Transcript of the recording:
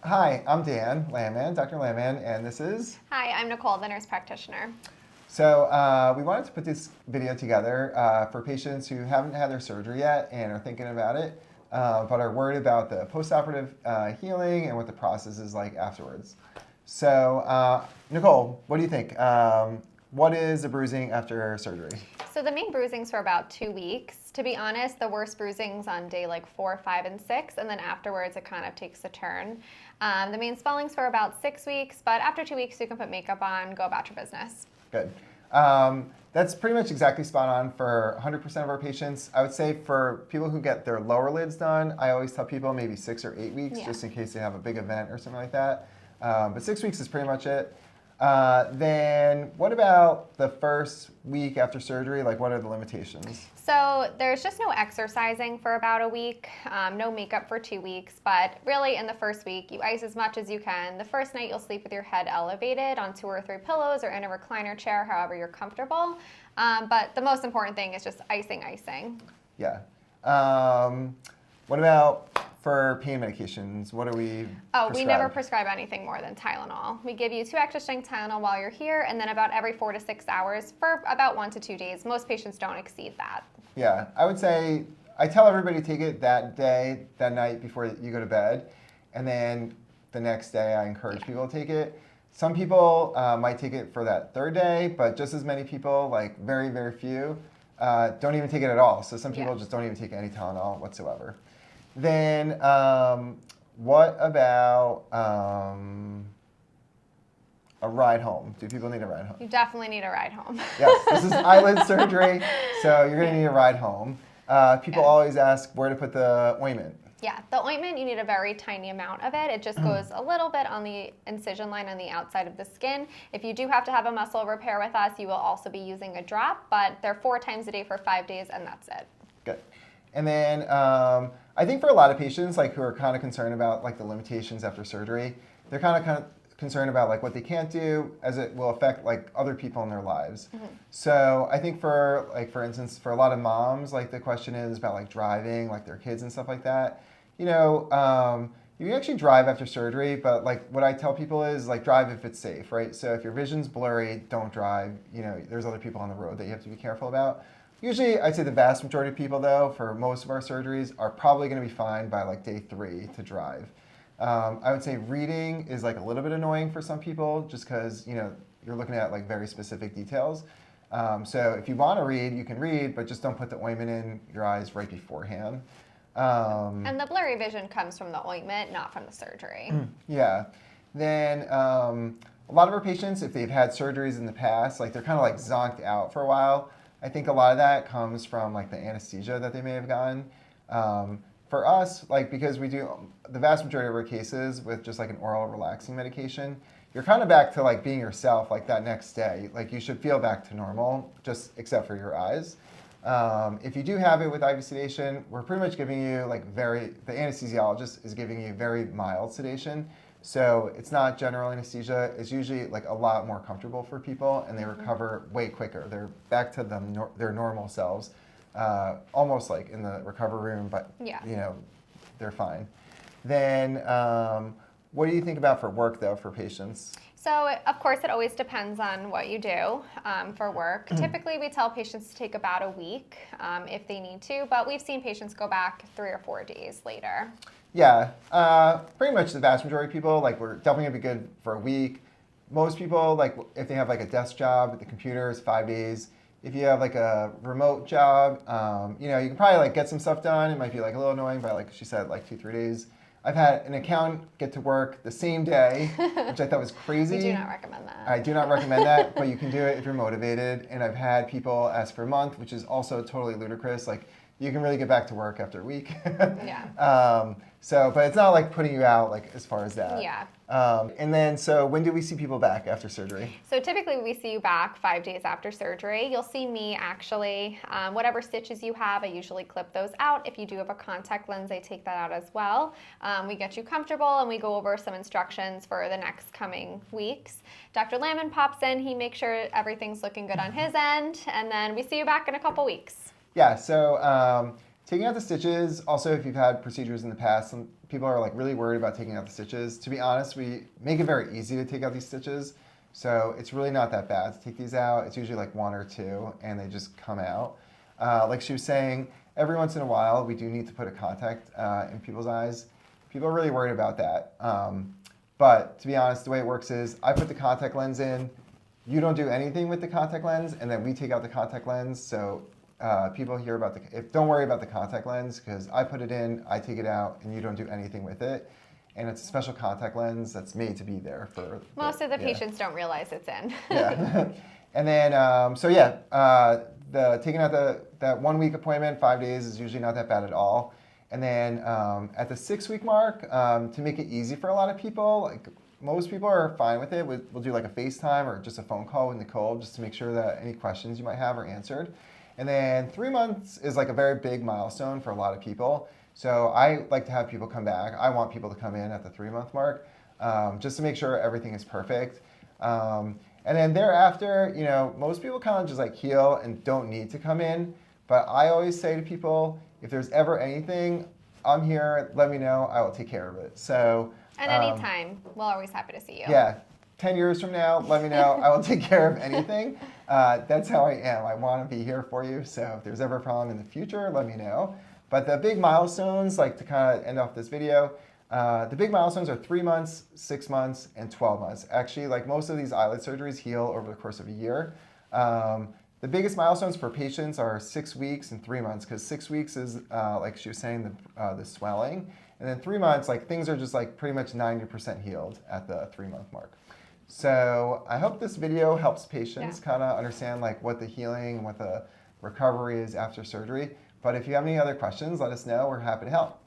Hi, I'm Dan Landmann, Dr. Landmann, and this is... Hi, I'm Nicole, the nurse practitioner. So we wanted to put this video together for patients who haven't had their surgery yet and are thinking about it, but are worried about the postoperative healing and what the process is like afterwards. So Nicole, what do you think? What is the bruising after surgery? So the main bruising's for about 2 weeks. To be honest, the worst bruising's on day like 4, 5, and 6, and then afterwards it kind of takes a turn. The main swelling's for about 6 weeks, but after 2 weeks you can put makeup on, go about your business. Good. That's pretty much exactly spot on for 100% of our patients. I would say for people who get their lower lids done, I always tell people maybe 6 or 8 weeks, just in case they have a big event or something like that. But 6 weeks is pretty much it. Then what about the first week after surgery? Like, what are the limitations? So there's just no exercising for about a week, no makeup for 2 weeks, but really in the first week, you ice as much as you can. The first night you'll sleep with your head elevated on 2 or 3 pillows or in a recliner chair, however you're comfortable. But the most important thing is just icing. Yeah. What about for pain medications? What do we prescribe? We never prescribe anything more than Tylenol. We give you 2 extra strength Tylenol while you're here, and then about every 4 to 6 hours for about 1 to 2 days. Most patients don't exceed that. Yeah, I would say I tell everybody to take it that day, that night before you go to bed, and then the next day I encourage people to take it. Some people might take it for that 3rd day, but just as many people, like very, very few, don't even take it at all. So some people just don't even take any Tylenol whatsoever. Then what about a ride home? Do people need a ride home? You definitely need a ride home. Yes, this is eyelid surgery, so you're going to need a ride home. People always ask where to put the ointment. Yeah, the ointment, you need a very tiny amount of it. It just goes a little bit on the incision line on the outside of the skin. If you do have to have a muscle repair with us, you will also be using a drop, but they're 4 times a day for 5 days, and that's it. Good. And then I think for a lot of patients who are kind of concerned about the limitations after surgery, they're kind of concerned about what they can't do as it will affect other people in their lives. So I think for instance, for a lot of moms, the question is about driving their kids and stuff like that. You can actually drive after surgery, but what I tell people is drive if it's safe, right? So if your vision's blurry, don't drive. There's other people on the road that you have to be careful about. Usually, I'd say the vast majority of people, though, for most of our surgeries, are probably going to be fine by day 3 to drive. I would say reading is a little bit annoying for some people, just because you're looking at very specific details. So if you want to read, you can read, but just don't put the ointment in your eyes right beforehand. And the blurry vision comes from the ointment, not from the surgery. Yeah. Then a lot of our patients, if they've had surgeries in the past, they're kind of zonked out for a while. I think a lot of that comes from the anesthesia that they may have gotten. For us, because we do the vast majority of our cases with just an oral relaxing medication, you're kind of back to being yourself that next day. You should feel back to normal, just except for your eyes. If you do have it with IV sedation, we're pretty much giving you the anesthesiologist is giving you very mild sedation. So it's not general anesthesia. It's usually a lot more comfortable for people, and they recover way quicker. They're back to their normal selves, almost in the recovery room, but they're fine. Then what do you think about for work, though, for patients? So, of course, it always depends on what you do for work. Typically, we tell patients to take about a week if they need to, but we've seen patients go back 3 or 4 days later. Yeah, pretty much the vast majority of people, we're definitely going to be good for a week. Most people, if they have a desk job with the computer, it's 5 days. If you have a remote job, you can probably get some stuff done. It might be a little annoying, but like she said, 2, 3 days. I've had an accountant get to work the same day, which I thought was crazy. We do not recommend that. I do not recommend that, but you can do it if you're motivated. And I've had people ask for a month, which is also totally ludicrous. You can really get back to work after a week. Yeah. But it's not putting you out as far as that. Yeah. And then, so when do we see people back after surgery? So typically we see you back 5 days after surgery. You'll see me actually, whatever stitches you have, I usually clip those out. If you do have a contact lens, I take that out as well. We get you comfortable and we go over some instructions for the next coming weeks. Dr. Landmann pops in, he makes sure everything's looking good on his end, and then we see you back in a couple weeks. Yeah, so Taking out the stitches, also if you've had procedures in the past, some people are like really worried about taking out the stitches. To be honest, we make it very easy to take out these stitches. So it's really not that bad to take these out. It's usually like 1 or 2 and they just come out. Like she was saying, every once in a while we do need to put a contact in people's eyes. People are really worried about that. But to be honest, the way it works is I put the contact lens in, you don't do anything with the contact lens, and then we take out the contact lens. So people hear about don't worry about the contact lens because I put it in, I take it out, and you don't do anything with it. And it's a special contact lens that's made to be there for most of the patients don't realize it's in. Yeah. And then, taking out that 1 week appointment, 5 days is usually not that bad at all. And then at the 6 week mark, to make it easy for a lot of people, like most people are fine with it. We'll do like a FaceTime or just a phone call with Nicole just to make sure that any questions you might have are answered. And then 3 months is like a very big milestone for a lot of people. So I like to have people come back. I want people to come in at the 3 month mark just to make sure everything is perfect. And then thereafter, most people kind of just like heal and don't need to come in. But I always say to people, if there's ever anything, I'm here, let me know, I will take care of it. So. And anytime, we're always happy to see you. Yeah, 10 years from now, let me know, I will take care of anything. That's how I am, I want to be here for you. So if there's ever a problem in the future, let me know. But the big milestones, like to kind of end off this video, the big milestones are 3 months, 6 months, and 12 months. Actually, like most of these eyelid surgeries heal over the course of a year. The biggest milestones for patients are 6 weeks and 3 months, because 6 weeks is, like she was saying, the swelling. And then 3 months, like things are just like pretty much 90% healed at the 3 month mark. So I hope this video helps patients kind of understand like what the healing and what the recovery is after surgery. But if you have any other questions, let us know. We're happy to help.